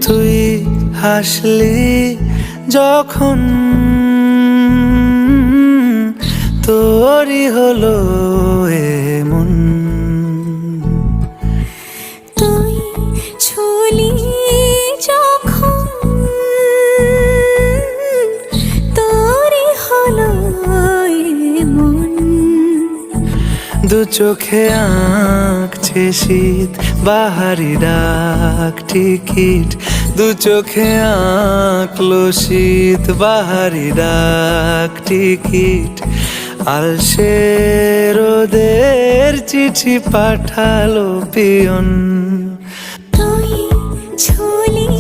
তুই হাসলি যখন তোরই হলো এমন, তুই ছুলি যখন তোরই হলো এমন। দু চোখে আঁকছে শীত বাহারি ডাক টিকিট, দু চোখে আঁকলো শীত বাহারি ডাক টিকিট। আলসে রোদের চিঠি পাঠালো পিয়ন। তুই ছুলি